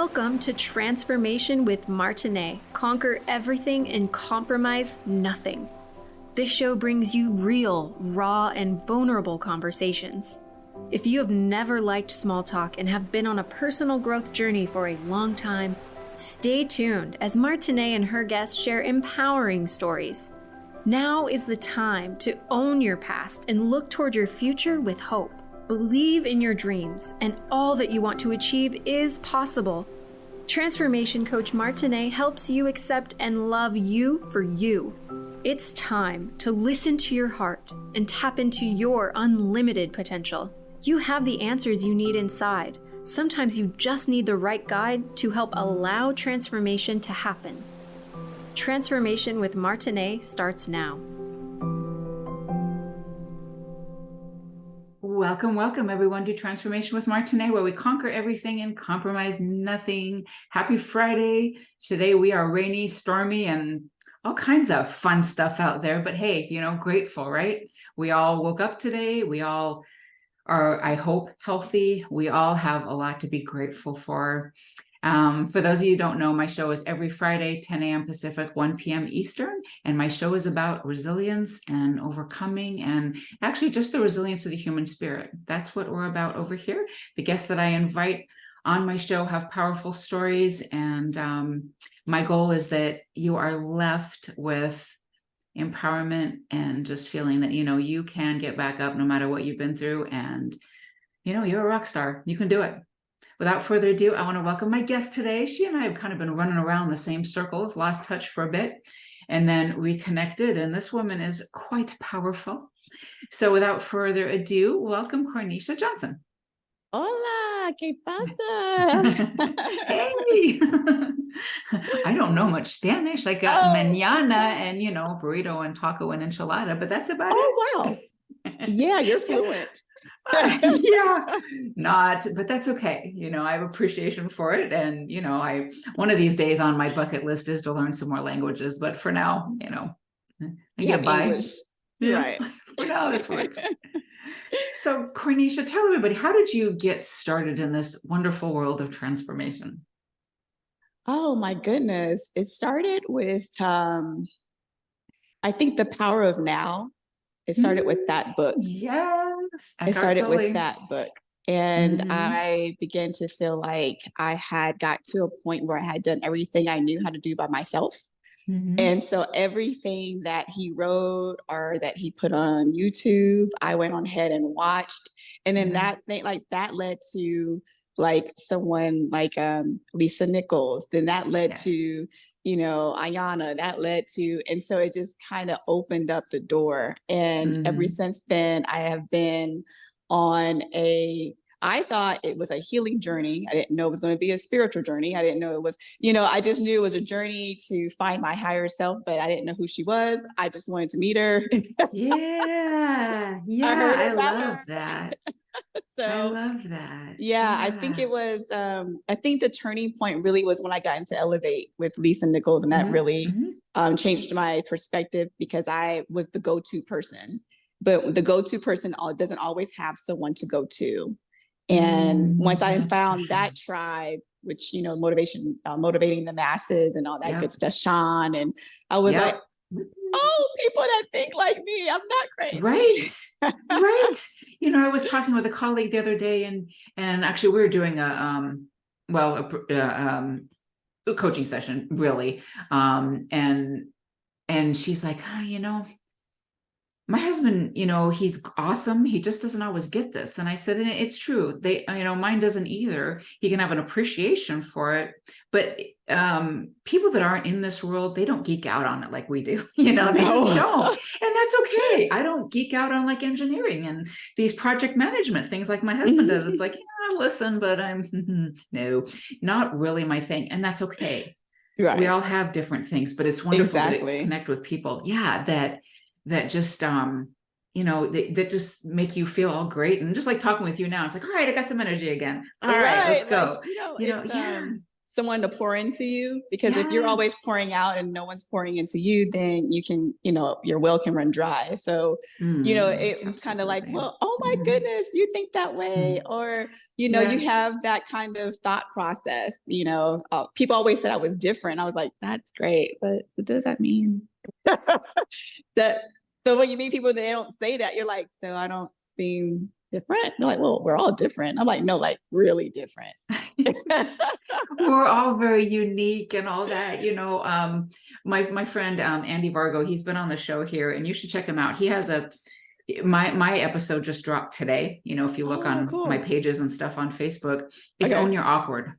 Welcome to Transformation with Martine. Conquer everything and compromise nothing. This show brings you real, raw, and vulnerable conversations. If you have never liked small talk and have been on a personal growth journey for a long time, stay tuned as Martine and her guests share empowering stories. Now is the time to own your past and look toward your future with hope. Believe in your dreams, and all that you want to achieve is possible. Transformation Coach Martine helps you accept and love you for you. It's time to listen to your heart and tap into your unlimited potential. You have the answers you need inside. Sometimes you just need the right guide to help allow transformation to happen. Transformation with Martine starts now. Welcome everyone to Transformation with Martine, where we conquer everything and compromise nothing. Happy Friday. Today we are rainy, stormy, and all kinds of fun stuff out there. But hey, grateful, right? We all woke up today. We all are, I hope, healthy. We all have a lot to be grateful for. For those of you who don't know, my show is every Friday, 10 a.m. Pacific, 1 p.m. Eastern. And my show is about resilience and overcoming and actually just the resilience of the human spirit. That's what we're about over here. The guests that I invite on my show have powerful stories. And my goal is that you are left with empowerment and just feeling that, you can get back up no matter what you've been through. And, you're a rock star. You can do it. Without further ado, I want to welcome my guest today. She and I have kind of been running around the same circles, lost touch for a bit, and then reconnected. And this woman is quite powerful. So without further ado, welcome Corniesha Johnson. Hola, ¿qué pasa? Hey, I don't know much Spanish. I got mañana and, burrito and taco and enchilada, but that's about it. Oh, wow. Yeah, you're fluent. Yeah, but that's okay. I have appreciation for it. And, one of these days on my bucket list is to learn some more languages. But for now, I get by. English. Yeah. Right. For now, this works. So, Corniesha, tell everybody, how did you get started in this wonderful world of transformation? Oh, my goodness. It started with, I think, The Power of Now. It started with that book. Yes. It started with that book. And I began to feel like I had got to a point where I had done everything I knew how to do by myself. And so everything that he wrote or that he put on YouTube, I went on ahead and watched. And then that led to someone like Lisa Nichols. Then that led to Ayana, that led to, and so it just kind of opened up the door. And ever since then, I have been on I thought it was a healing journey. I didn't know it was going to be a spiritual journey. I didn't know it was, I just knew it was a journey to find my higher self, but I didn't know who she was. I just wanted to meet her. Yeah. I love that. So I love that. Yeah, I think it was, I think the turning point really was when I got into Elevate with Lisa Nichols, and that really changed my perspective, because I was the go-to person, but the go-to person doesn't always have someone to go to. And once I found that tribe, which, motivating the masses and all that good stuff, Sean, and I was like, oh, people that think like me, I'm not crazy. Right. I was talking with a colleague the other day, and actually we were doing a coaching session, really. And she's like, my husband, he's awesome. He just doesn't always get this. And I said, and it's true. Mine doesn't either. He can have an appreciation for it, but people that aren't in this world, they don't geek out on it like we do. They just don't. And that's okay. I don't geek out on engineering and these project management things like my husband does. It's like, listen, but I'm no, not really my thing. And that's okay. Right. We all have different things, but it's wonderful to connect with people. Yeah. That just, that just make you feel all great. And just like talking with you now, it's like, all right, I got some energy again. All right, let's go. someone to pour into you, because if you're Yes. always pouring out and no one's pouring into you, then you can, your well can run dry. So, it was kind of like, Absolutely. well, oh my goodness, you think that way. Or, Yeah. you have that kind of thought process, people always said I was different. I was like, that's great, but what does that mean? So when you meet people, they don't say that, you're like, so I don't seem different. They're like, well, we're all different. I'm like, no, like really different. We're all very unique and all that, my friend Andy Vargo, he's been on the show here, and you should check him out. He has my episode just dropped today. If you look on cool. my pages and stuff on Facebook, it's Own Your Awkward.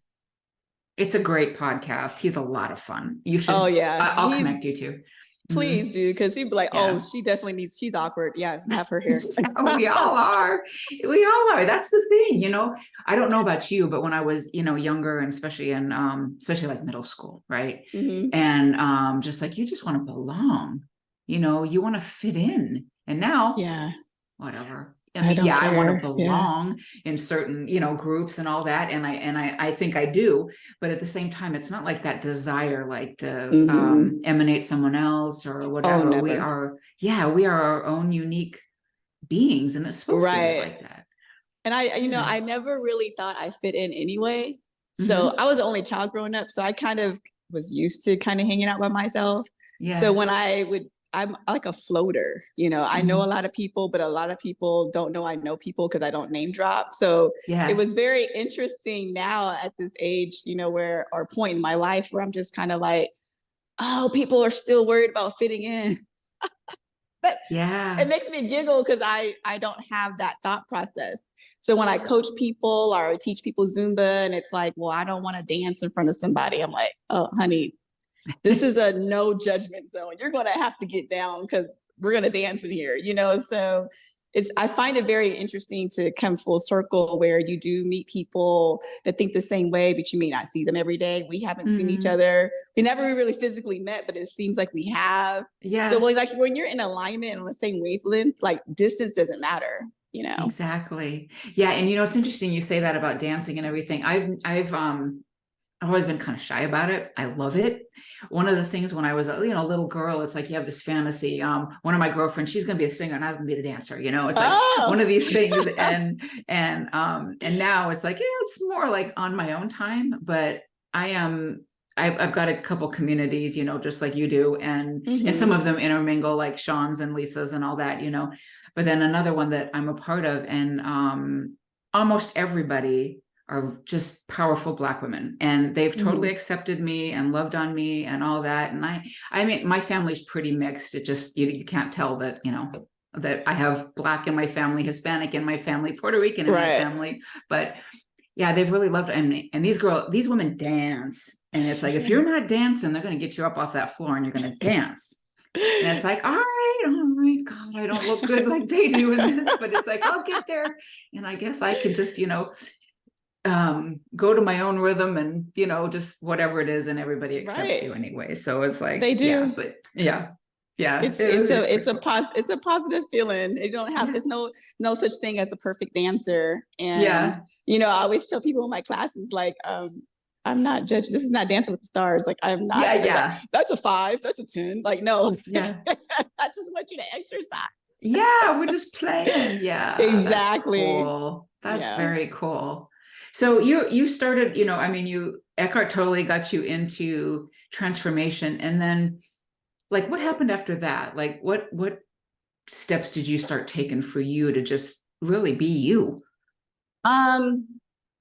It's a great podcast. He's a lot of fun. You should. Oh yeah, I'll connect you to. Please do, because he'd be like, oh, she definitely she's awkward. Yeah, have her here. We all are. We all are. That's the thing, I don't know about you, but when I was, younger, and especially in especially like middle school, right? Mm-hmm. And just like, you just want to belong, you want to fit in. And now, whatever. I want to belong in certain, groups and all that. And I think I do, but at the same time, it's not like that desire, like to emanate someone else or whatever. Oh, we are our own unique beings, and it's supposed to be like that. And I never really thought I fit in anyway. So I was the only child growing up. So I kind of was used to kind of hanging out by myself. Yeah. So when I'm like a floater, I know a lot of people, but a lot of people don't know I know people because I don't name drop. So it was very interesting now at this age, or point in my life where I'm just kind of like, oh, people are still worried about fitting in. But it makes me giggle because I don't have that thought process. So when I coach people or I teach people Zumba, and it's like, well, I don't want to dance in front of somebody, I'm like, oh, honey, this is a no judgment zone. You're going to have to get down because we're going to dance in here, So I find it very interesting to come full circle where you do meet people that think the same way, but you may not see them every day. We haven't seen each other. We never really physically met, but it seems like we have. Yeah. So like when you're in alignment on the same wavelength, like distance doesn't matter, Exactly. Yeah. And it's interesting you say that about dancing and everything. I've always been kind of shy about it. I love it. One of the things when I was a little girl, it's like you have this fantasy. One of my girlfriends, she's going to be a singer and I was going to be the dancer. It's like one of these things. And now it's like, it's more like on my own time. But I've got a couple communities, just like you do, and some of them intermingle, like Sean's and Lisa's and all that, But then another one that I'm a part of, and almost everybody are just powerful Black women, and they've totally accepted me and loved on me and all that. And I mean, my family's pretty mixed. It just, you can't tell that, that I have Black in my family, Hispanic in my family, Puerto Rican in my family. But yeah, they've really loved it. And these women dance. And it's like, if you're not dancing, they're going to get you up off that floor and you're going to dance. And it's like, all right, God, I don't look good like they do in this, but it's like, I'll get there. And I guess I could just, go to my own rhythm and, just whatever it is, and everybody accepts you anyway. So it's like, they do, but yeah. It's a positive feeling. You don't have, there's no such thing as a perfect dancer. And, I always tell people in my classes, like, I'm not judging. This is not Dancing with the Stars. Like, I'm not. Like, that's a 5. That's a 10. Like, no. Yeah. I just want you to exercise. Yeah, we're just playing. Yeah. Exactly. That's cool. That's very cool. So you started, Eckhart totally got you into transformation. And then, like, what happened after that? Like, what steps did you start taking for you to just really be you?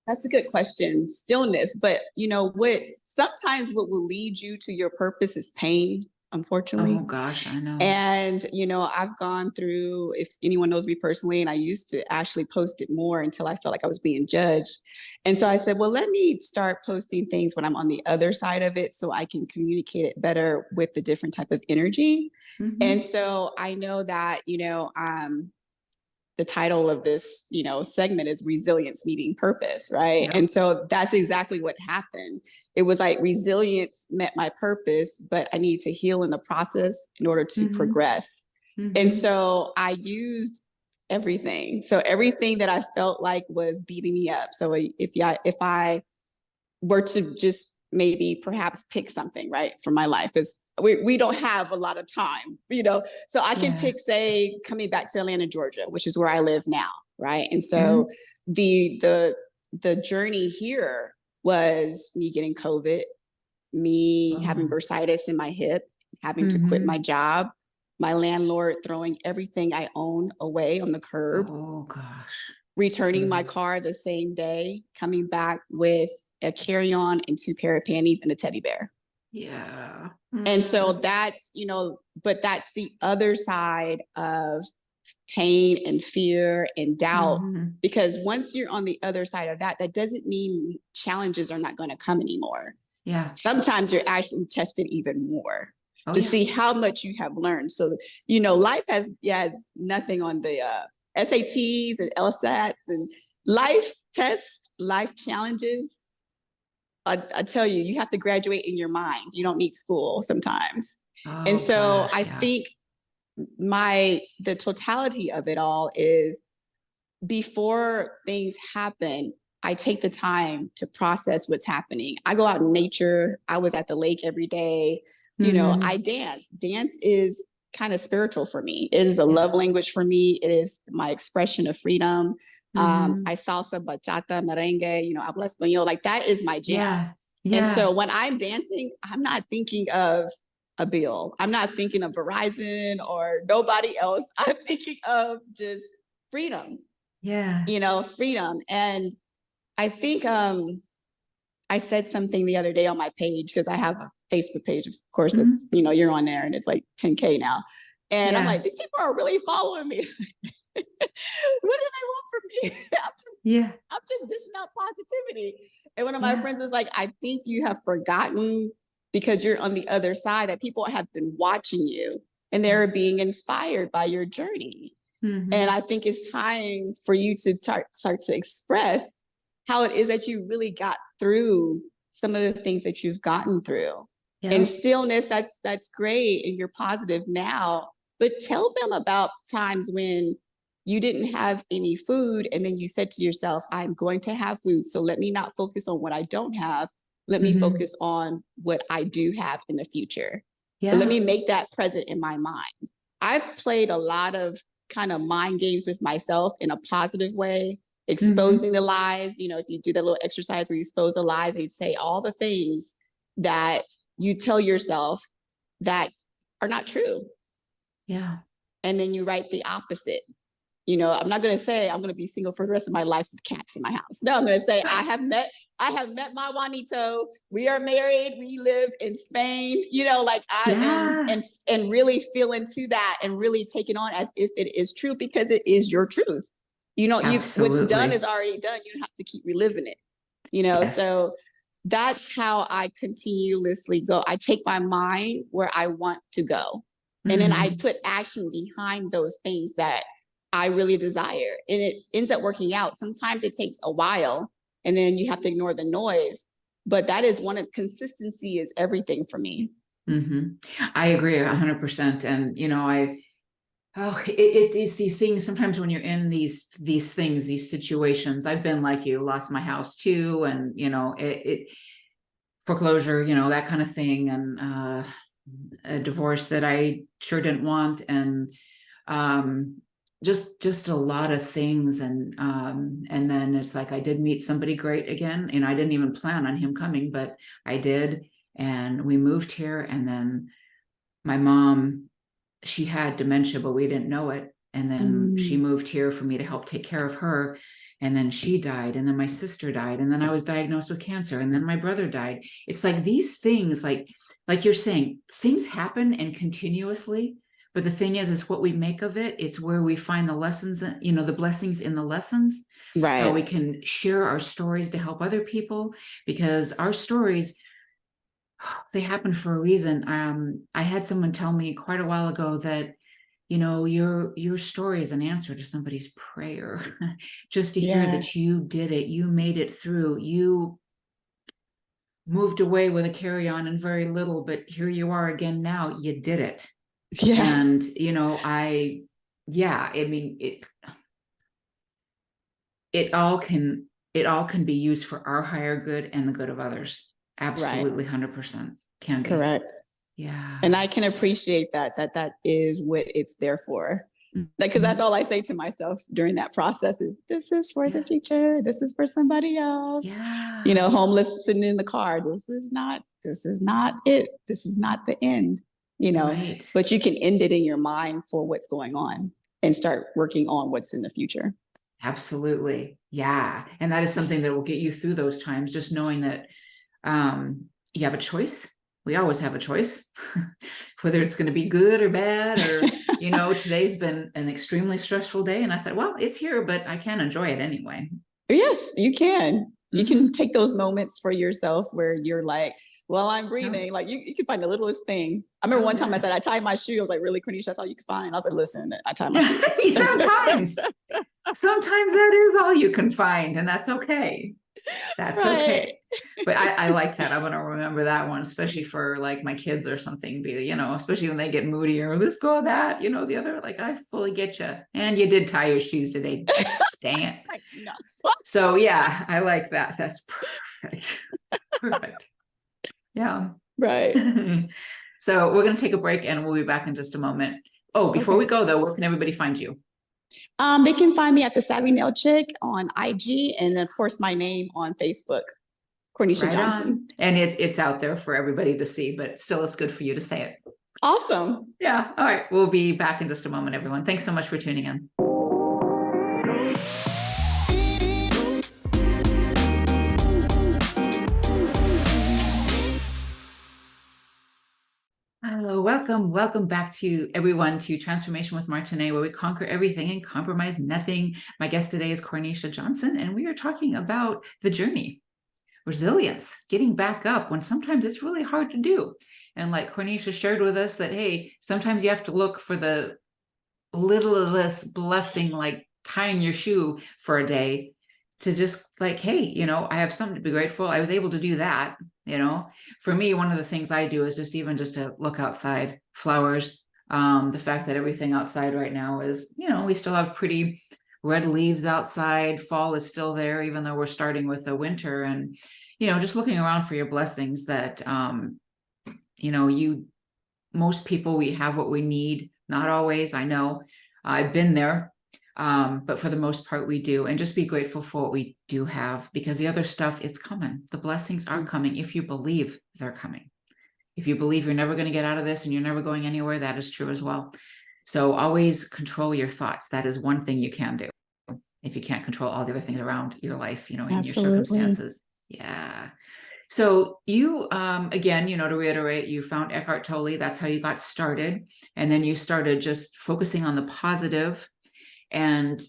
That's a good question. Stillness. But sometimes what will lead you to your purpose is pain, unfortunately. Oh gosh, I know. And, I've gone through, if anyone knows me personally, and I used to actually post it more until I felt like I was being judged. And so I said, well, let me start posting things when I'm on the other side of it so I can communicate it better with the different type of energy. And so I know that, the title of this, segment is Resilience Meeting Purpose, right? Yep. And so that's exactly what happened. It was like resilience met my purpose, but I need to heal in the process in order to progress. And so I used everything. So everything that I felt like was beating me up. So if I were to just maybe perhaps pick something, right, from my life, because we don't have a lot of time, so I can pick, say, coming back to Atlanta, Georgia, which is where I live now, right? And so the journey here was me getting COVID, me having bursitis in my hip, having to quit my job, my landlord throwing everything I own away on the curb. Oh gosh. Returning my car the same day, coming back with a carry-on and 2 pair of panties and a teddy bear. Yeah. And so that's, but that's the other side of pain and fear and doubt, because once you're on the other side of that, that doesn't mean challenges are not going to come anymore. Yeah. Sometimes you're actually tested even more to see how much you have learned. So, life has nothing on the SATs and LSATs and life tests, life challenges. I tell you, you have to graduate in your mind. You don't need school sometimes. And so I think the totality of it all is, before things happen, I take the time to process what's happening. I go out in nature. I was at the lake every day. I dance. Dance is kind of spiritual for me. It is a love language for me. It is my expression of freedom. I salsa, bachata, merengue, habla español, like that is my jam. And so when I'm dancing, I'm not thinking of a bill. I'm not thinking of Verizon or nobody else. I'm thinking of just freedom. Freedom. And I think I said something the other day on my page, because I have a Facebook page, of course, it's, you're on there and it's like 10K now. And I'm like, these people are really following me. What do they want from me? I'm just dishing out positivity. And one of my friends is like, I think you have forgotten, because you're on the other side, that people have been watching you and they're being inspired by your journey. And I think it's time for you to start to express how it is that you really got through some of the things that you've gotten through. And stillness, that's great, and you're positive now, but tell them about times when you didn't have any food, and then you said to yourself, I'm going to have food, so let me not focus on what I don't have. Let me focus on what I do have in the future. Let me make that present in my mind. I've played a lot of kind of mind games with myself in a positive way, exposing the lies. If you do that little exercise where you expose the lies and you say all the things that you tell yourself that are not true. And then you write the opposite. I'm not going to say I'm going to be single for the rest of my life with cats in my house. No, I'm going to say I have met my Juanito. We are married. We live in Spain. And really feel into that and really take it on as if it is true, because it is your truth. What's done is already done. You don't have to keep reliving it. So that's how I continuously go. I take my mind where I want to go. And then I put action behind those things that I really desire. And it ends up working out. Sometimes it takes a while and then you have to ignore the noise. But that is consistency is everything for me. I agree 100%. And, it's these things sometimes when you're in these things, these situations. I've been like you, lost my house too. And, foreclosure, that kind of thing. And a divorce that I sure didn't want. And just a lot of things. And then it's like, I did meet somebody great again, and I didn't even plan on him coming, but I did. And we moved here. And then my mom, she had dementia, but we didn't know it. And then she moved here for me to help take care of her. And then she died. And then my sister died. And then I was diagnosed with cancer. And then my brother died. It's like these things, like you're saying, things happen and continuously. But the thing is what we make of it. It's where we find the lessons, the blessings in the lessons. Right. How we can share our stories to help other people, because our stories, they happen for a reason. I had someone tell me quite a while ago that, your story is an answer to somebody's prayer. Just to hear that you did it, you made it through, you moved away with a carry-on and very little, but here you are again now, you did it. And, it all can be used for our higher good and the good of others. Absolutely. 100% can be. Correct. Yeah. And I can appreciate that is what it's there for. Because that's all I say to myself during that process is, this is for the future. This is for somebody else. Yeah. You know, homeless sitting in the car. This is not it. This is not the end, you know, Right. but you can end it in your mind for what's going on and start working on what's in the future. Absolutely. Yeah. And that is something that will get you through those times, just knowing that you have a choice. We always have a choice, whether it's going to be good or bad, or, you know, today's been an extremely stressful day. And I thought, well, it's here, but I can enjoy it anyway. Yes, you can. You can take those moments for yourself where you're like, well, I'm breathing. Like you can find the littlest thing. I remember one time I said, I tied my shoe. I was like, really, Corniesha, that's all you can find? I was like, listen, I tied my shoe. Sometimes that is all you can find, and that's okay. That's okay. But I like that. I'm going to remember that one, especially for like my kids or something, you know, especially when they get moody or this go that, you know, the other, like, I fully get you. And you did tie your shoes today. Dang it. So yeah, I like that. That's perfect. Perfect. Yeah. Right. So we're going to take a break and we'll be back in just a moment. Oh, before we go though, where can everybody find you? They can find me at the Savvy Nail Chick on IG, and of course my name on Facebook, Corniesha Johnson. And it's out there for everybody to see, but still it's good for you to say it. Awesome. Yeah. All right. We'll be back in just a moment, everyone. Thanks so much for tuning in. Welcome back to everyone to Transformation with Martine, where we conquer everything and compromise nothing. My guest today is Corniesha Johnson, and we are talking about the journey, resilience, getting back up when sometimes it's really hard to do. And like Corniesha shared with us that, hey, sometimes you have to look for the littlest blessing, like tying your shoe for a day, to just like, hey, you know, I have something to be grateful. I was able to do that. You know, for me, one of the things I do is just to look outside, flowers. The fact that everything outside right now is, you know, we still have pretty red leaves outside. Fall is still there, even though we're starting with the winter. And, you know, just looking around for your blessings that, you know, most people, we have what we need. Not always, I know. I've been there. But for the most part, we do. And just be grateful for what we do have, because the other stuff, it's coming. The blessings are coming if you believe they're coming. If you believe you're never going to get out of this and you're never going anywhere, that is true as well. So always control your thoughts. That is one thing you can do. If you can't control all the other things around your life, you know, in your circumstances. Yeah. So you, again, you know, to reiterate, you found Eckhart Tolle. That's how you got started. And then you started just focusing on the positive. And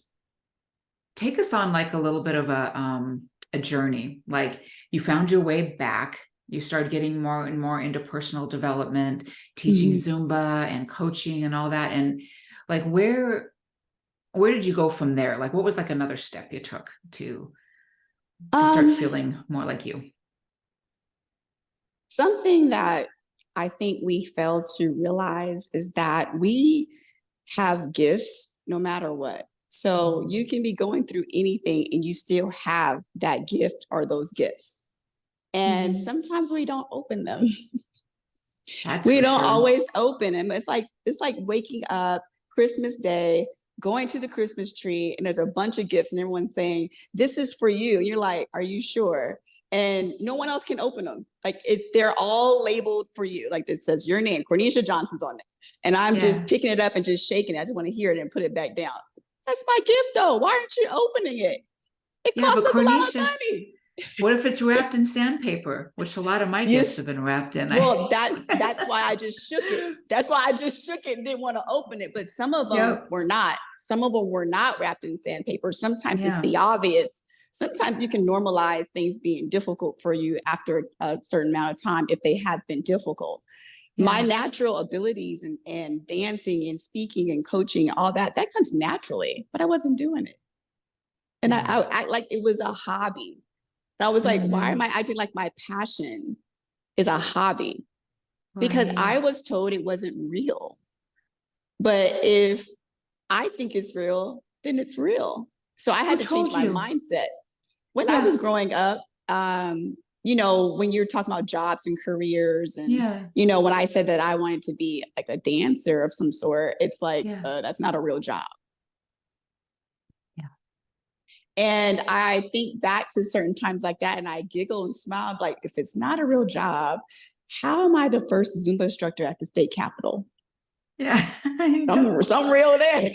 take us on like a little bit of a journey. Like you found your way back. You started getting more and more into personal development, teaching Zumba and coaching and all that. And like, where did you go from there? Like, what was like another step you took to start feeling more like you? Something that I think we fail to realize is that we have gifts no matter what. So you can be going through anything and you still have that gift or those gifts. And sometimes we don't open them. We don't always open them. It's like waking up Christmas Day, going to the Christmas tree, and there's a bunch of gifts and everyone's saying, this is for you. And you're like, are you sure? And no one else can open them. Like they're all labeled for you. Like it says your name, Corniesha Johnson's on it. And I'm just picking it up and just shaking it. I just want to hear it and put it back down. That's my gift though. Why aren't you opening it? It costs us a lot of money. What if it's wrapped in sandpaper, which a lot of my gifts have been wrapped in? Well, that's why I just shook it. That's why I just shook it and didn't want to open it. But some of them were not. Some of them were not wrapped in sandpaper. Sometimes it's the obvious. Sometimes you can normalize things being difficult for you after a certain amount of time if they have been difficult. My natural abilities and dancing and speaking and coaching, all that comes naturally, but I wasn't doing it. And I like it was a hobby. And I was like, why am I acting like my passion is a hobby? Because I was told it wasn't real. But if I think it's real, then it's real. So I had to change my mindset. When I was growing up, when you're talking about jobs and careers and, Yeah. when I said that I wanted to be like a dancer of some sort, it's like, Yeah. that's not a real job. Yeah. And I think back to certain times like that and I giggle and smile, like, if it's not a real job, how am I the first Zumba instructor at the state capitol? Yeah. Some real there.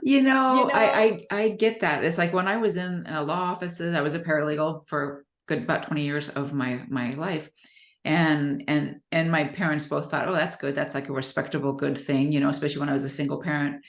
I get that. It's like when I was in law offices, I was a paralegal for good about 20 years of my life. And my parents both thought, oh, that's good. That's like a respectable, good thing, especially when I was a single parent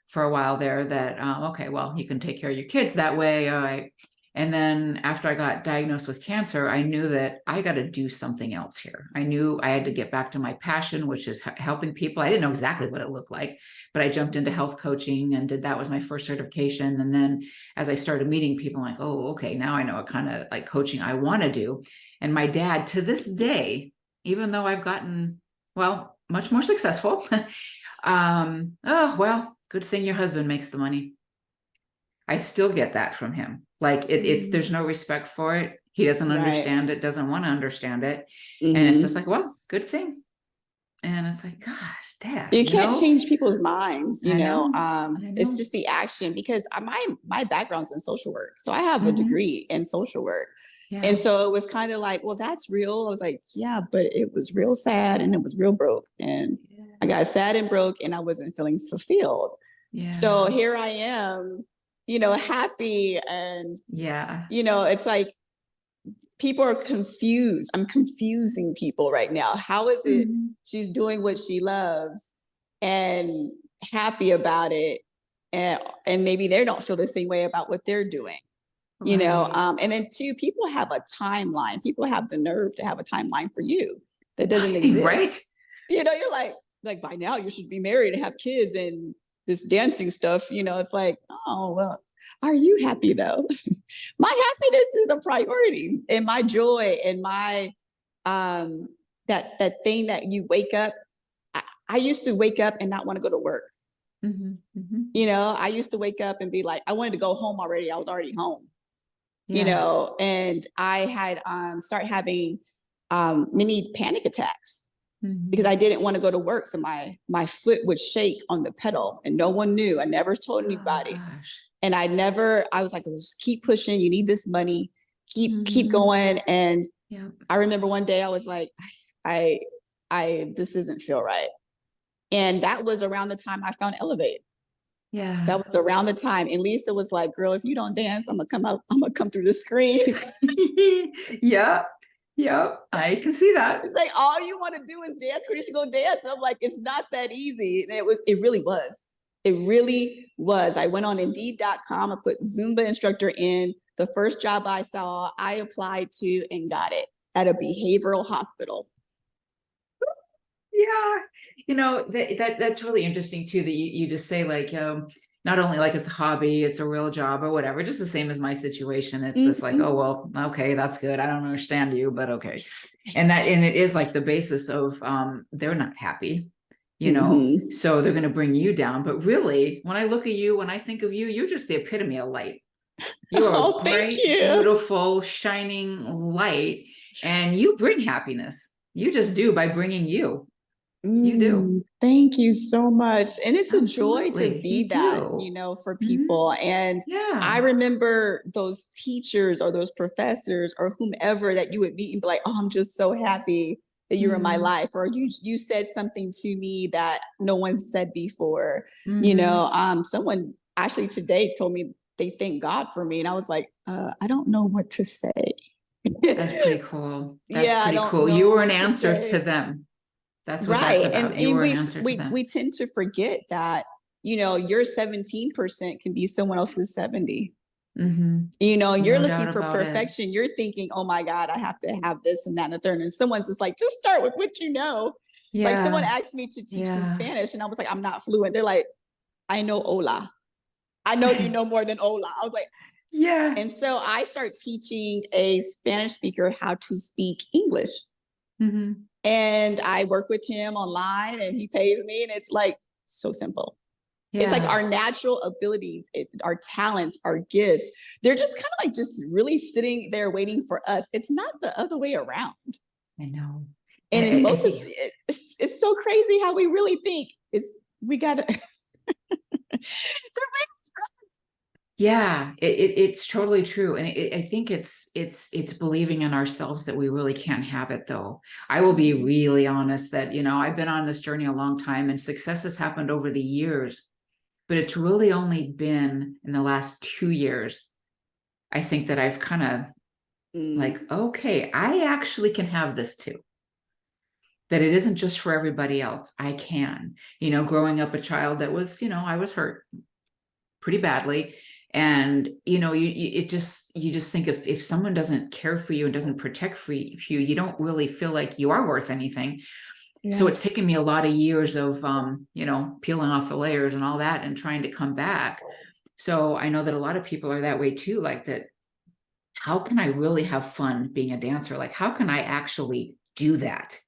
for a while there, that, okay, well, you can take care of your kids that way. All right. And then after I got diagnosed with cancer, I knew that I got to do something else here. I knew I had to get back to my passion, which is helping people. I didn't know exactly what it looked like, but I jumped into health coaching and did that was my first certification. And then as I started meeting people, I'm like, oh, okay, now I know what kind of like coaching I want to do. And my dad, to this day, even though I've gotten, well, much more successful, oh, well, good thing your husband makes the money. I still get that from him. Like it's there's no respect for it. He doesn't understand it, doesn't want to understand it. And it's just like, well, good thing. And it's like, gosh, Dad. You can't change people's minds, I know. It's just the action, because my background's in social work. So I have a degree in social work. Yeah. And so it was kind of like, well, that's real. I was like, yeah, but it was real sad and it was real broke. And I got sad and broke and I wasn't feeling fulfilled. Yeah. So here I am, happy. And, it's like people are confused. I'm confusing people right now. How is it she's doing what she loves and happy about it? And maybe they don't feel the same way about what they're doing. And then two, people have a timeline. People have the nerve to have a timeline for you that doesn't exist. Right. You're like by now you should be married and have kids and this dancing stuff, it's like, oh, well, are you happy though? My happiness is a priority, and my joy and my, that thing that you wake up. I used to wake up and not want to go to work. I used to wake up and be like, I wanted to go home already. I was already home. And I had start having many panic attacks because I didn't want to go to work. So my foot would shake on the pedal and no one knew. I never told anybody. And I was like, just keep pushing. You need this money. Keep going. And I remember one day I was like, this doesn't feel right. And that was around the time I found Elevate. Yeah. That was around the time. And Lisa was like, girl, if you don't dance, I'm gonna come through the screen. Yeah. I can see that. It's like, all you want to do is dance. You should go dance. And I'm like, it's not that easy. And it really was. It really was. I went on Indeed.com. I put Zumba instructor in. The first job I saw, I applied to and got it at a behavioral hospital. Yeah. That's really interesting too, that you just say like, not only like it's a hobby, it's a real job or whatever, just the same as my situation. It's just like, oh, well, okay, that's good. I don't understand you, but okay. And it is like the basis of, they're not happy, so they're going to bring you down. But really, when I look at you, when I think of you, you're just the epitome of light. You are a bright, beautiful, shining light, and you bring happiness. You just do by bringing you. You do. Thank you so much. And it's a joy to be that, for people. And I remember those teachers or those professors or whomever that you would meet and be like, oh, I'm just so happy that you're in my life. Or you said something to me that no one said before. Someone actually today told me they thank God for me. And I was like, I don't know what to say. That's pretty cool. That's pretty cool. You were an answer to them. That's what that's about. And we tend to forget that, your 17% can be someone else's 70. You're looking for perfection. You're thinking, oh my God, I have to have this and that and the third. And someone's just like, just start with what you know. Like someone asked me to teach them Spanish and I was like, I'm not fluent. They're like, I know hola. I know you know more than hola. I was like, yeah. And so I start teaching a Spanish speaker how to speak English. And I work with him online and he pays me, and it's like so simple. It's like Yeah. our natural abilities, our talents, our gifts, they're just kind of like just really sitting there waiting for us. It's not the other way around. I know. And And in I most of think, it's so crazy how we really think we gotta yeah, it's totally true. And I think it's believing in ourselves that we really can't have it though. I will be really honest that, I've been on this journey a long time and success has happened over the years, but it's really only been in the last 2 years, I think that I've kind of like, okay, I actually can have this too. That it isn't just for everybody else. I can, growing up a child that was, I was hurt pretty badly. And, you just think if someone doesn't care for you and doesn't protect for you, you don't really feel like you are worth anything. Yeah. So it's taken me a lot of years of, peeling off the layers and all that and trying to come back. So I know that a lot of people are that way too, like that. How can I really have fun being a dancer? Like, how can I actually do that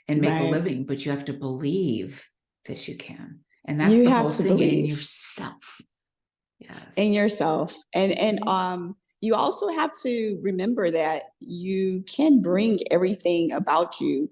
and make a living? But you have to believe that you can. And that's the whole thing in yourself. Yes. In yourself. And you also have to remember that you can bring everything about you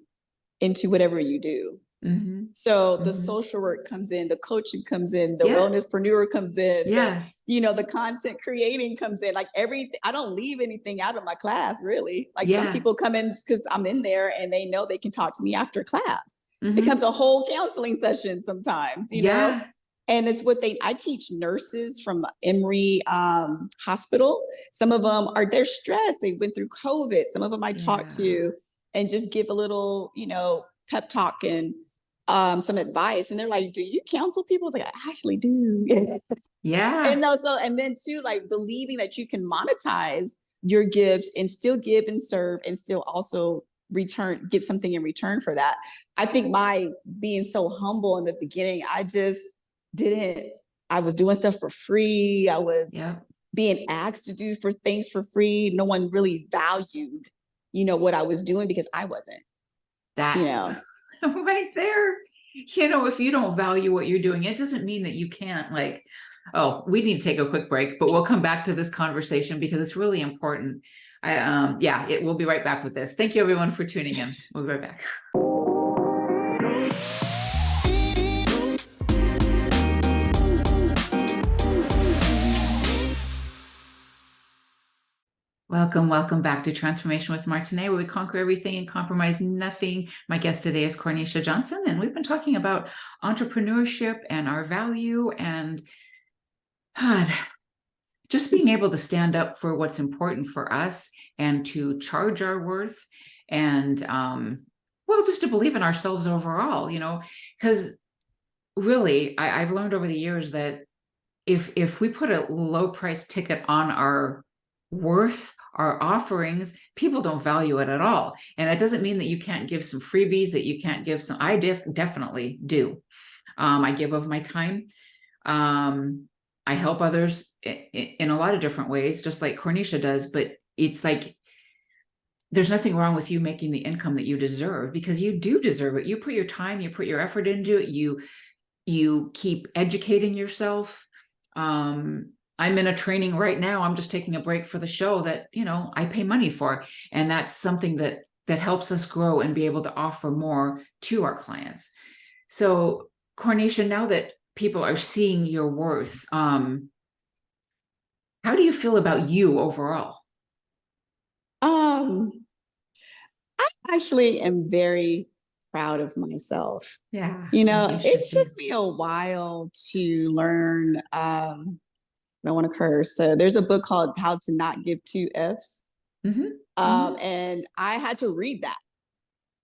into whatever you do. Mm-hmm. So the social work comes in, the coaching comes in, the wellnesspreneur comes in, the content creating comes in, like everything. I don't leave anything out of my class, really. Like some people come in because I'm in there and they know they can talk to me after class. Mm-hmm. It becomes a whole counseling session sometimes, you know? And it's I teach nurses from Emory Hospital. Some of them they're stressed. They went through COVID. Some of them I talk to and just give a little, pep talk and some advice. And they're like, do you counsel people? It's like, I actually do. Yeah. And then too, like believing that you can monetize your gifts and still give and serve and still also get something in return for that. I think my being so humble in the beginning, I was doing stuff for free. I was being asked to do things for free. No one really valued, what I was doing because I wasn't. That, right there. If you don't value what you're doing, it doesn't mean that you can't we need to take a quick break, but we'll come back to this conversation because it's really important. We'll be right back with this. Thank you everyone for tuning in. We'll be right back. Welcome back to Transformation with Martine, where we conquer everything and compromise nothing. My guest today is Corniesha Johnson, and we've been talking about entrepreneurship and our value and just being able to stand up for what's important for us and to charge our worth and, just to believe in ourselves overall, because really I've learned over the years that if we put a low price ticket on our worth, our offerings, people don't value it at all. And that doesn't mean that you can't give some freebies, that you can't give some. I definitely do. I give of my time. I help others in a lot of different ways, just like Corniesha does. But it's like there's nothing wrong with you making the income that you deserve, because you do deserve it. You put your time, you put your effort into it. You keep educating yourself. I'm in a training right now. I'm just taking a break for the show that, I pay money for. And that's something that helps us grow and be able to offer more to our clients. So Corniesha, now that people are seeing your worth, how do you feel about you overall? I actually am very proud of myself. Yeah. It took me a while to learn, I don't want to curse. So there's a book called How to Not Give Two F's. Mm-hmm. And I had to read that.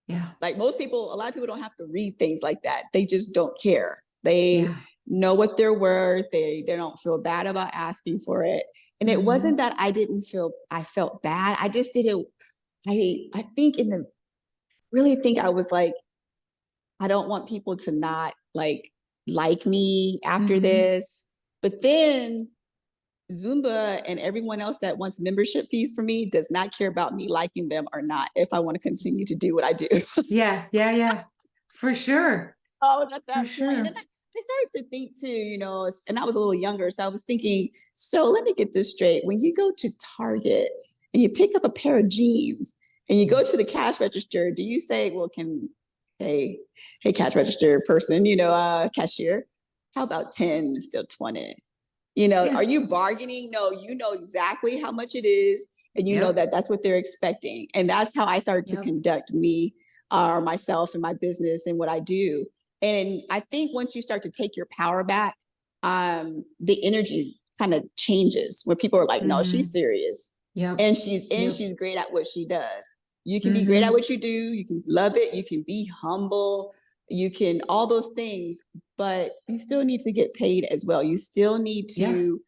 Yeah. Like a lot of people don't have to read things like that. They just don't care. They know what they're worth. They don't feel bad about asking for it. And it wasn't that I felt bad. I just didn't, I really think I was like, I don't want people to not like me after this. But then Zumba and everyone else that wants membership fees from me does not care about me liking them or not if I want to continue to do what I do. Yeah. For sure. Oh, at that point. Sure. And then I started to think too, and I was a little younger. So I was thinking, so let me get this straight. When you go to Target and you pick up a pair of jeans and you go to the cash register, do you say, well, hey, cash register person, cashier, how about 10 instead of 20? Are you bargaining? No, you know exactly how much it is. And you know that that's what they're expecting. And that's how I started to conduct me or myself and my business and what I do. And I think once you start to take your power back, the energy kind of changes when people are like, no, she's serious. And she's great at what she does. You can be great at what you do. You can love it. You can be humble. You can all those things, but you still need to get paid as well. You still need to,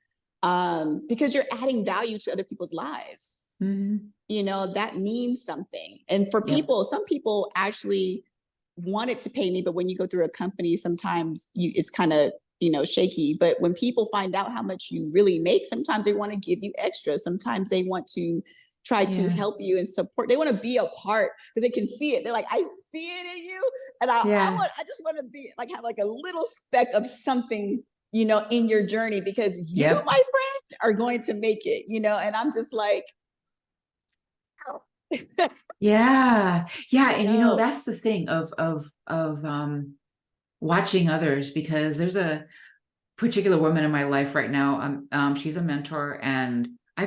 because you're adding value to other people's lives. That means something. And for people, some people actually wanted to pay me, but when you go through a company, sometimes it's kind of, shaky. But when people find out how much you really make, sometimes they want to give you extra. Sometimes they want to try to help you and support. They want to be a part because they can see it. They're like, I see it in you. And I just want to be like, have like a little speck of something, in your journey, because you, my friend, are going to make it, and I'm just like, oh. Yeah. And that's the thing of watching others, because there's a particular woman in my life right now. She's a mentor, and I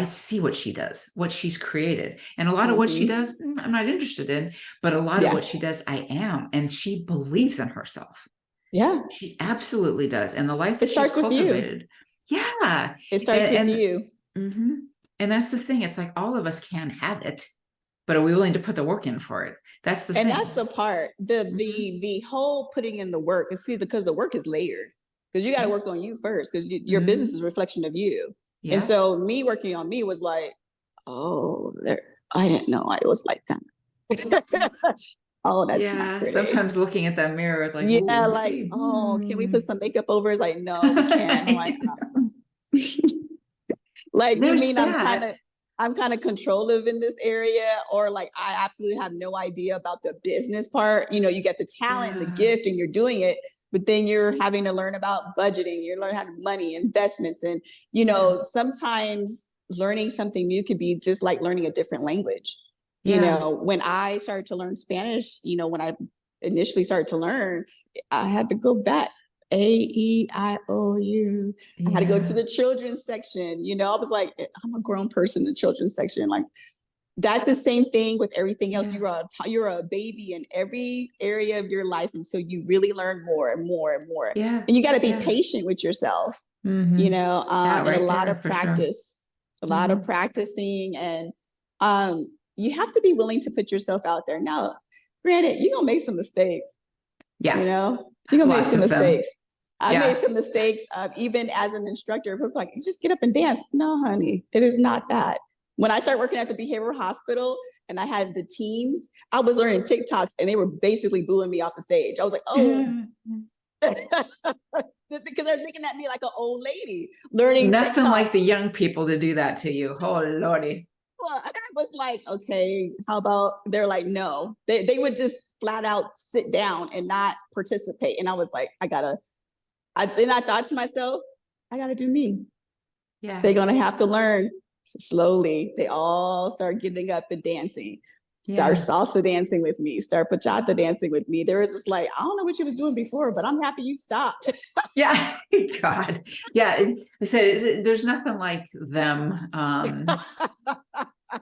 see what she does, what she's created. And a lot of what she does, I'm not interested in, but a lot of what she does, I am. And she believes in herself. Yeah. She absolutely does. And the life that it starts she's with cultivated. You. Yeah. It starts with you. And that's the thing. It's like all of us can have it, but are we willing to put the work in for it? That's the thing. And that's the part, the whole putting in the work, and see, because the work is layered, because you got to work on you first, because your business is a reflection of you. And so me working on me was like, I didn't know I was like that. Oh, that's not pretty. Sometimes looking at that mirror, it's like, can we put some makeup over? It's like, no, we can't. I'm like, like, you mean I'm kind of controlling in this area, or like I absolutely have no idea about the business part. You get the talent, the gift, and you're doing it, but then you're having to learn about budgeting. You're learning how to money, investments, and sometimes learning something new could be just like learning a different language. When I started to learn Spanish, when I initially started to learn, I had to go back. A-E-I-O-U. I had to go to the children's section. I was like, I'm a grown person in the children's section. Like, that's the same thing with everything else. You're a baby in every area of your life until you really learn more and more and more. And you got to be patient with yourself. And a lot of practice, a lot of practicing, and you have to be willing to put yourself out there. Now, granted, you're gonna make some mistakes. You're gonna make some mistakes. I made some mistakes, even as an instructor. People like, you just get up and dance. No, honey, it is not that. When I started working at the behavioral hospital and I had the teens, I was learning TikToks and they were basically booing me off the stage. I was like, because they're looking at me like an old lady learning nothing TikTok. Like the young people to do that to you. Oh, Lordy. Well, I was like, okay, how about, they're like, no. They would just flat out sit down and not participate. And I was like, then I thought to myself, I got to do me. They're going to have to learn. So slowly, they all start getting up and dancing, start salsa dancing with me, start bachata dancing with me. They were just like, I don't know what you was doing before, but I'm happy you stopped. God. I said, there's nothing like them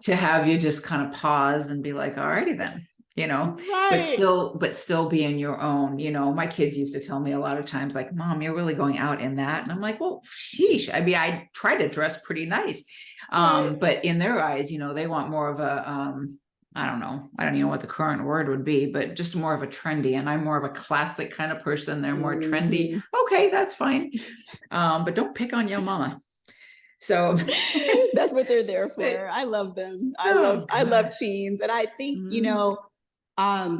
to have you just kind of pause and be like, all righty then. But still be in your own. My kids used to tell me a lot of times, like, Mom, you're really going out in that. And I'm like, well, sheesh. I mean, I try to dress pretty nice. But in their eyes, they want more of a, I don't know. I don't even know what the current word would be, but just more of a trendy. And I'm more of a classic kind of person. They're more trendy. Okay, that's fine. But don't pick on your mama. So that's what they're there for. I love them. I love teens. And I think, I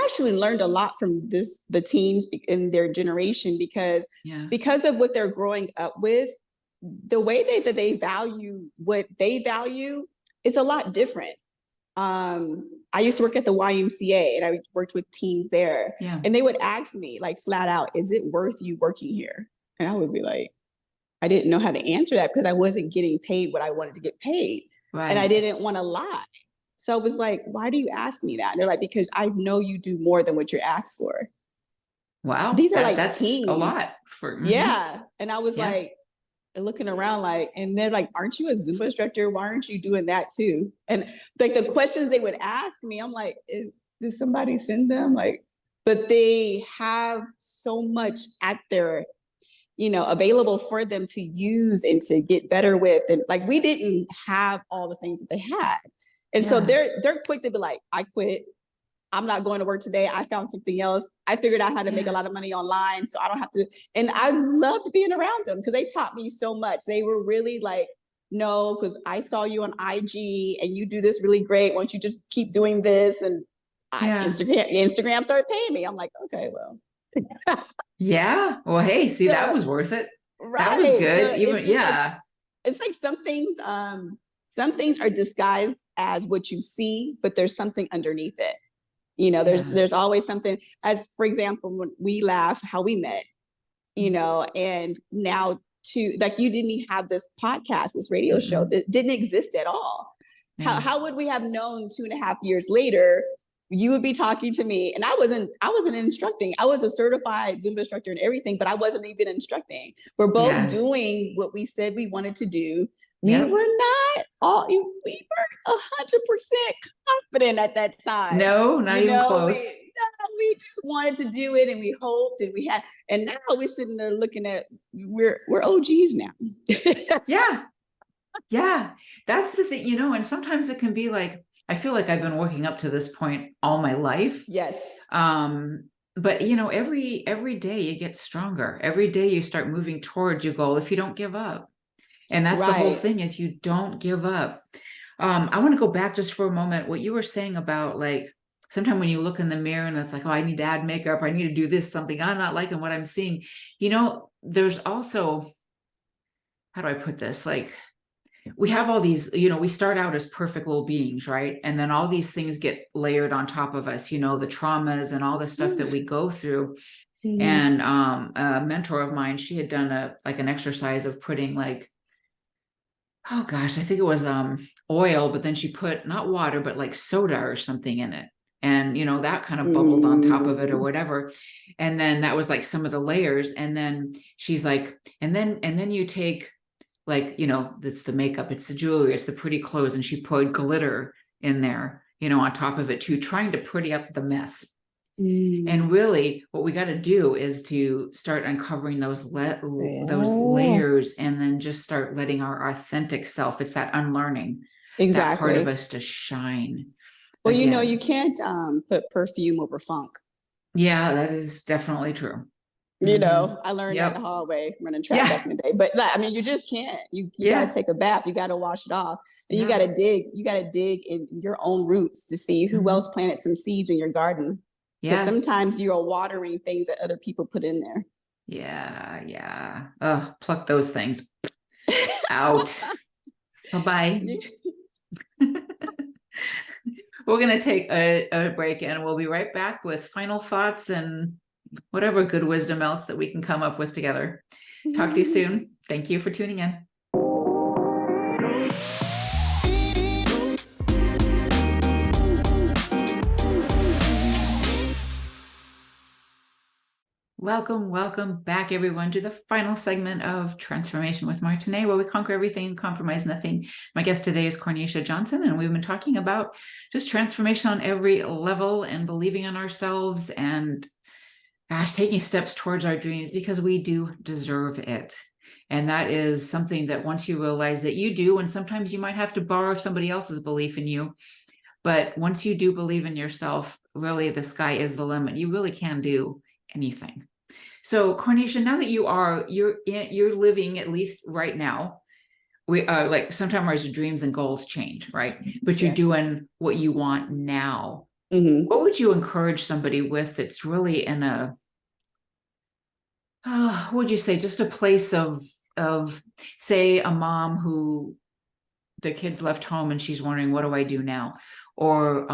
actually learned a lot from the teens in their generation, because of what they're growing up with, the way that they value what they value is a lot different. I used to work at the YMCA and I worked with teens there. Yeah. And they would ask me like flat out, is it worth you working here? And I would be like, I didn't know how to answer that because I wasn't getting paid what I wanted to get paid. Right. And I didn't want to lie. So I was like, why do you ask me that? And they're like, because I know you do more than what you're asked for. Wow. These are like that's teens. a lot for Yeah. And I was like looking around like, and they're like, aren't you a Zumba instructor? Why aren't you doing that too? And like the questions they would ask me, I'm like, did somebody send them? Like, but they have so much at their, you know, available for them to use and to get better with. And like, we didn't have all the things that they had. And so they're quick to be like, I quit. I'm not going to work today. I found something else. I figured out how to make a lot of money online, so I don't have to. And I loved being around them because they taught me so much. They were really like, no, because I saw you on IG and you do this really great. Why don't you just keep doing this? And Instagram started paying me. I'm like, okay, well. Yeah. Well, hey, see, that was worth it. Right. That was good. So Even it's like some things are disguised as what you see, but there's something underneath it. You know, there's always something, as for example, when we laugh how we met, you know, and now to like, you didn't even have this podcast, this radio show that didn't exist at all. How would we have known 2.5 years later, you would be talking to me and I wasn't instructing. I was a certified Zumba instructor and everything, but I wasn't even instructing. We're both doing what we said we wanted to do. We were not we weren't 100% confident at that time. No, not even close. We just wanted to do it and we hoped and we had, and now we're sitting there looking at, we're OGs now. Yeah. That's the thing, you know, and sometimes it can be like, I feel like I've been working up to this point all my life. Yes. But you know, every day you get stronger. Every day you start moving towards your goal if you don't give up. And that's the whole thing, is you don't give up. I want to go back just for a moment. What you were saying about like, sometimes when you look in the mirror and it's like, oh, I need to add makeup. I need to do this, something I'm not liking what I'm seeing. You know, there's also, how do I put this? Like, we have all these, you know, we start out as perfect little beings, right? And then all these things get layered on top of us, you know, the traumas and all the stuff that we go through. And a mentor of mine, she had done an exercise of putting like, oh gosh, I think it was oil, but then she put not water, but like soda or something in it. And, you know, that kind of bubbled on top of it or whatever. And then that was like some of the layers. And then she's like, and then you take like, you know, it's the makeup, it's the jewelry, it's the pretty clothes. And she put glitter in there, you know, on top of it too, trying to pretty up the mess. And really what we got to do is to start uncovering those layers and then just start letting our authentic self, it's that unlearning, that part of us to shine. Well, again. You know, you can't put perfume over funk. Yeah, that is definitely true. You know, I learned that the hallway running track back in the day, but I mean, you just can't, you got to take a bath, you got to wash it off. And you got to dig in your own roots to see who else planted some seeds in your garden. Because sometimes you're watering things that other people put in there. Yeah. Oh, pluck those things out. Bye-bye. We're going to take a break and we'll be right back with final thoughts and whatever good wisdom else that we can come up with together. Talk to you soon. Thank you for tuning in. Welcome back, everyone, to the final segment of Transformation with Martine, where we conquer everything and compromise nothing. My guest today is Corniesha Johnson, and we've been talking about just transformation on every level and believing in ourselves and, taking steps towards our dreams because we do deserve it. And that is something that once you realize that you do, and sometimes you might have to borrow somebody else's belief in you, but once you do believe in yourself, really the sky is the limit. You really can do anything. So Corniesha, now that you're living, at least right now, we are like, sometimes our dreams and goals change, right? But you're doing what you want now. What would you encourage somebody with that's really in a, what would you say, just a place of say a mom who the kids left home and she's wondering, what do I do now? or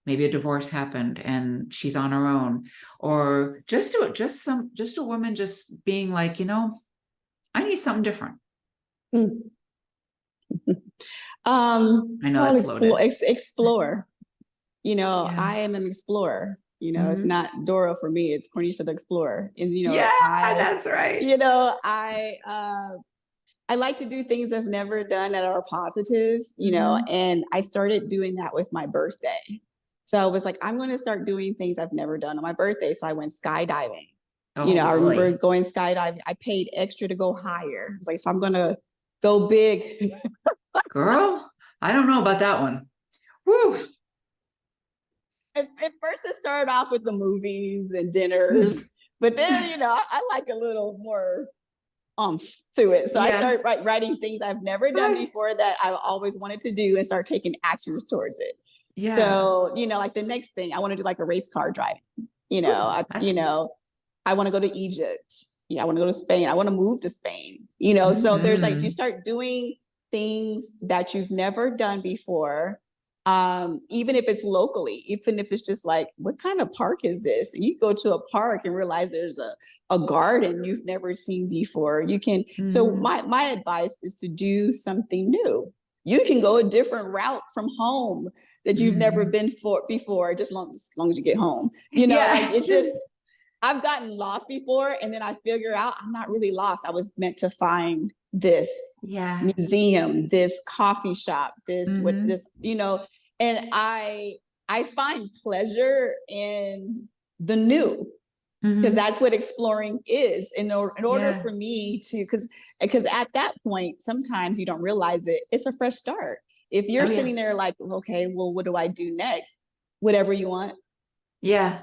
maybe a divorce happened and she's on her own, or just a woman just being like, I need something different. It's called explore. I am an explorer. It's not Dora for me, it's Corniesha the Explorer. And that's right. I like to do things I've never done that are positive, and I started doing that with my birthday. So I was like, I'm going to start doing things I've never done on my birthday. So I went skydiving. I remember going skydiving. I paid extra to go higher. It's like, if I'm going to go big. Girl, I don't know about that one. Woo. At first it started off with the movies and dinners, but then, I like a little more to it. So I started writing things I've never done before that I've always wanted to do and start taking actions towards it. Yeah. So, like the next thing, I want to do like a race car driving. I want to go to Egypt. I want to go to Spain. I want to move to Spain. So there's like, you start doing things that you've never done before. Even if it's locally, even if it's just like, what kind of park is this? And you go to a park and realize there's a garden you've never seen before. You can, so my advice is to do something new. You can go a different route from home that you've never been before, just as long as you get home. Like it's just, I've gotten lost before and then I figure out I'm not really lost. I was meant to find this museum, this coffee shop, this, what this, and I find pleasure in the new. Because that's what exploring is. In order for me to, because at that point, sometimes you don't realize it, it's a fresh start. If you're sitting there like, okay, well, what do I do next? Whatever you want. Yeah.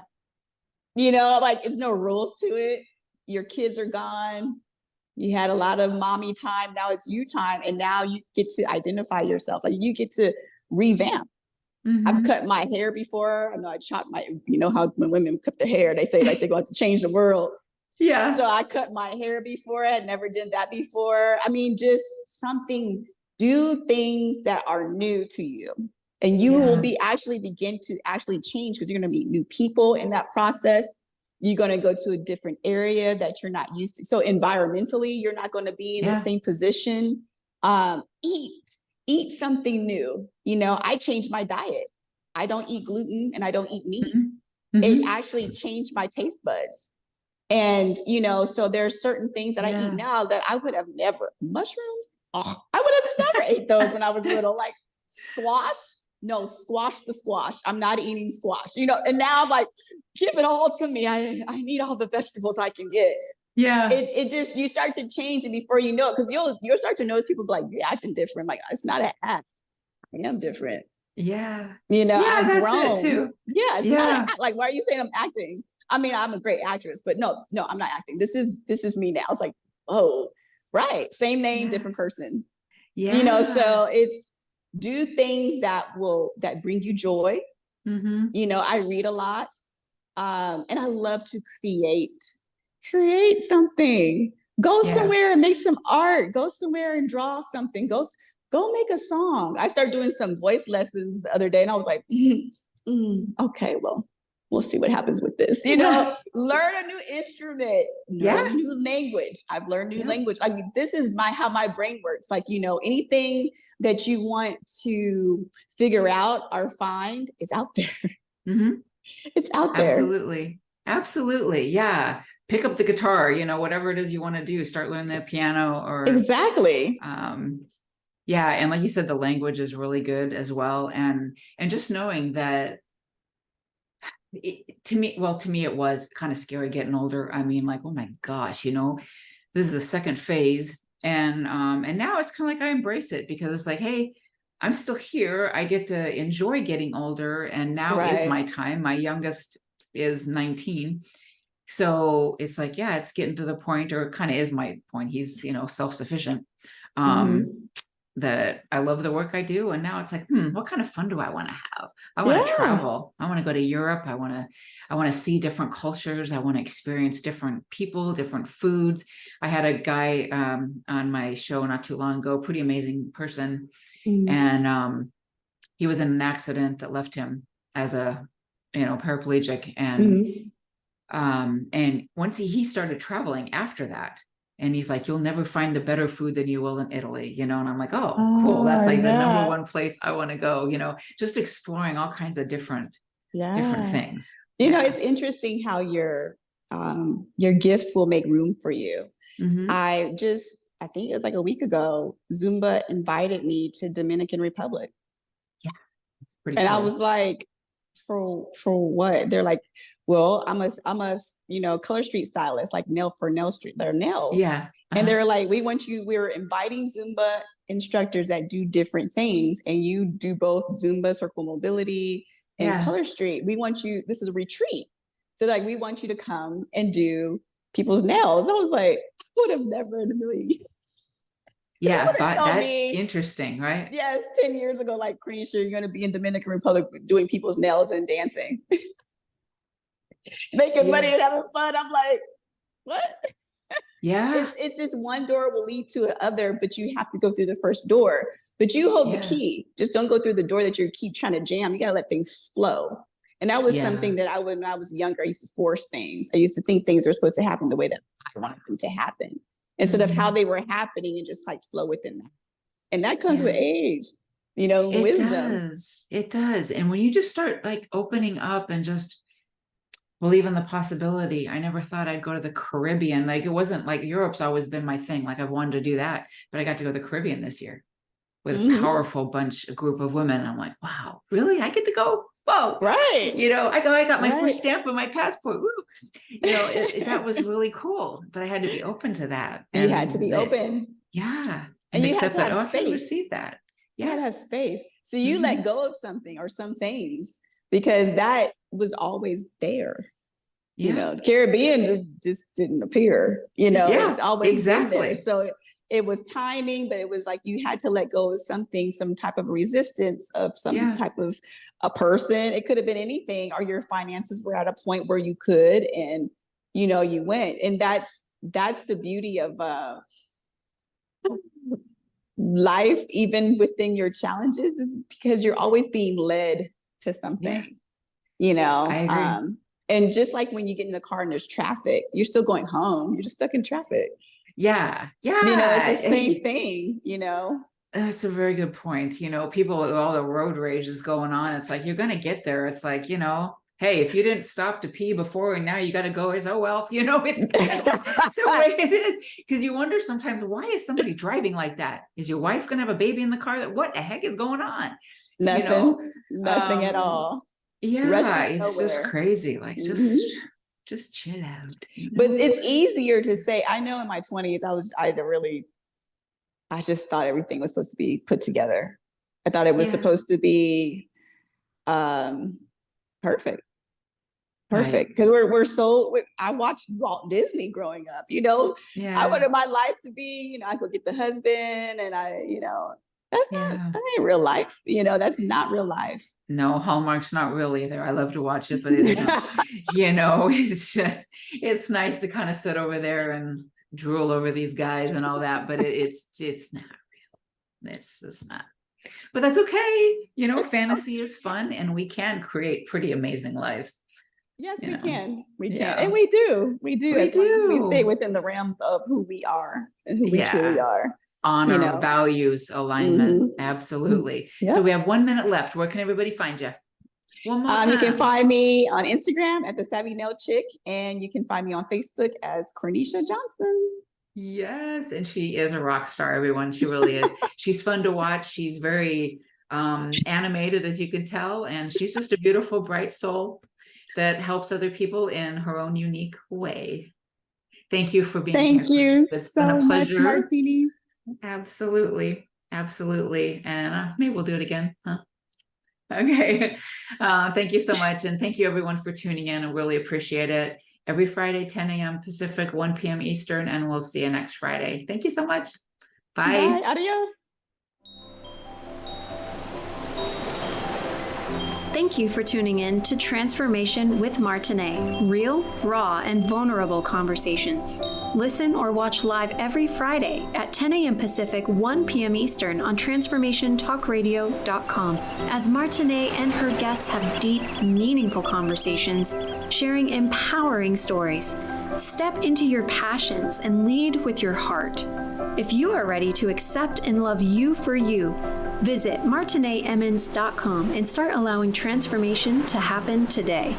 Like it's no rules to it. Your kids are gone. You had a lot of mommy time. Now it's you time. And now you get to identify yourself. Like you get to revamp. I've cut my hair before. I know I chopped my, how when women cut the hair, they say like they're going to change the world. Yeah. So I cut my hair before. I had never did that before. I mean, just do things that are new to you. And you will begin to change because you're going to meet new people in that process. You're going to go to a different area that you're not used to. So environmentally, you're not going to be in the same position. Eat something new. I changed my diet. I don't eat gluten and I don't eat meat. It actually changed my taste buds. And, so there's certain things that I eat now that I would have never, mushrooms. Oh, I would have never ate those when I was little, like squash. No, squash the squash. I'm not eating squash, and now I'm like, give it all to me. I need all the vegetables I can get. Yeah. It just, you start to change and before you know it, because you'll start to notice people like, you're acting different. Like, it's not an act. I am different. Yeah. I've grown. It too. Yeah. It's not an act. Like, why are you saying I'm acting? I mean, I'm a great actress, but no, I'm not acting. This is me now. It's like, oh, right. Same name, different person. Yeah. So it's do things that bring you joy. I read a lot. And I love to create something. Go somewhere and make some art. Go somewhere and draw something. Go make a song. I started doing some voice lessons the other day and I was like, okay, well, we'll see what happens with this. Learn a new instrument, learn a new language. I've learned new language. I mean, this is how my brain works. Like, anything that you want to figure out or find is out there. It's out there. Absolutely. Yeah. Pick up the guitar, whatever it is you want to do, start learning the piano or exactly. Yeah. And like you said, the language is really good as well. And just knowing that to me, it was kind of scary getting older. I mean, like, oh my gosh, this is the second phase. And now it's kind of like I embrace it because it's like, hey, I'm still here. I get to enjoy getting older. And now is my time. My youngest is 19. So it's like, it's getting to the point, or it kind of is my point. He's, self-sufficient. That I love the work I do. And now it's like, what kind of fun do I want to have? I want to travel. I want to go to Europe. I want to see different cultures. I want to experience different people, different foods. I had a guy on my show not too long ago, pretty amazing person. And he was in an accident that left him as a, paraplegic. And once he started traveling after that, and he's like, you'll never find a better food than you will in Italy, and I'm like, oh, cool. That's like the number one place I want to go, just exploring all kinds of different things. It's interesting how your gifts will make room for you. I think it was like a week ago, Zumba invited me to Dominican Republic. Yeah. And cool. I was like, for what? They're like, well, I'm a color street stylist, like nails. Yeah. And they're like, we're inviting Zumba instructors that do different things. And you do both Zumba, circle mobility, and color street. This is a retreat. So like, we want you to come and do people's nails. I was like, I would have never in a million years. Yeah, that's interesting, right? Yes, 10 years ago, like, Corniesha, you're going to be in Dominican Republic doing people's nails and dancing. Making money and having fun. I'm like, what? Yeah. It's just one door will lead to another, but you have to go through the first door. But you hold the key. Just don't go through the door that you keep trying to jam. You got to let things flow. And that was something that when I was younger, I used to force things. I used to think things were supposed to happen the way that I wanted them to happen, instead of how they were happening, and just like flow within that. And that comes with age, wisdom. It does. And when you just start like opening up and just believe in the possibility, I never thought I'd go to the Caribbean. Like, it wasn't like Europe's always been my thing. Like, I've wanted to do that, but I got to go to the Caribbean this year with a powerful group of women. I'm like, wow, really? I get to go? Whoa. Right. I got my first stamp on my passport. Woo. That was really cool, but I had to be open to that. And you had to be open. Yeah. And you had to have space. I receive that. You had to have space. So you let go of something or some things because that was always there. The Caribbean just didn't appear, it's always been there. So it was timing, but it was like you had to let go of something, some type of resistance of some type of a person. It could have been anything, or your finances were at a point where you could, and you went. And that's the beauty of life, even within your challenges, is because you're always being led to something. I agree. And just like when you get in the car and there's traffic, you're still going home. You're just stuck in traffic. Yeah. It's the same thing, That's a very good point. People, all the road rage is going on. It's like, you're going to get there. It's like, hey, if you didn't stop to pee before and now you got to go, it's, oh, well, it's the way it is. Because you wonder sometimes, why is somebody driving like that? Is your wife going to have a baby in the car? What the heck is going on? Nothing at all. Yeah, it's just crazy. Like, just chill out. But it's easier to say. I know in my 20s, I just thought everything was supposed to be put together. I thought it was supposed to be perfect. Because I watched Walt Disney growing up, I wanted my life to be, I go get the husband and that ain't real life. That's not real life. No, Hallmark's not real either. I love to watch it, but it isn't. It's nice to kind of sit over there and drool over these guys and all that, but it's not real. It's just not. But that's okay. Fantasy is fun, and we can create pretty amazing lives. Yes, we can. We can. And we do. We do. As long as we stay within the realms of who we are and who we truly are. Honor, values, alignment. Absolutely. Yep. So we have 1 minute left. Where can everybody find you? One more time. You can find me on Instagram at the Savvy Nail Chick, and you can find me on Facebook as Corniesha Johnson. Yes, and she is a rock star, everyone. She really is. She's fun to watch. She's very animated, as you can tell, and she's just a beautiful, bright soul that helps other people in her own unique way. Thank you for being here. Thank you It's so been a pleasure. much, Martine. Absolutely. And maybe we'll do it again. Huh? Okay. Thank you so much. And thank you everyone for tuning in. I really appreciate it. Every Friday, 10 a.m. Pacific, 1 p.m. Eastern, and we'll see you next Friday. Thank you so much. Bye. Bye. Adios. Thank you for tuning in to Transformation with Martine. Real, raw, and vulnerable conversations. Listen or watch live every Friday at 10 a.m. Pacific, 1 p.m. Eastern on TransformationTalkRadio.com as Martine and her guests have deep, meaningful conversations, sharing empowering stories. Step into your passions and lead with your heart. If you are ready to accept and love you for you, visit MartineEmmons.com and start allowing transformation to happen today.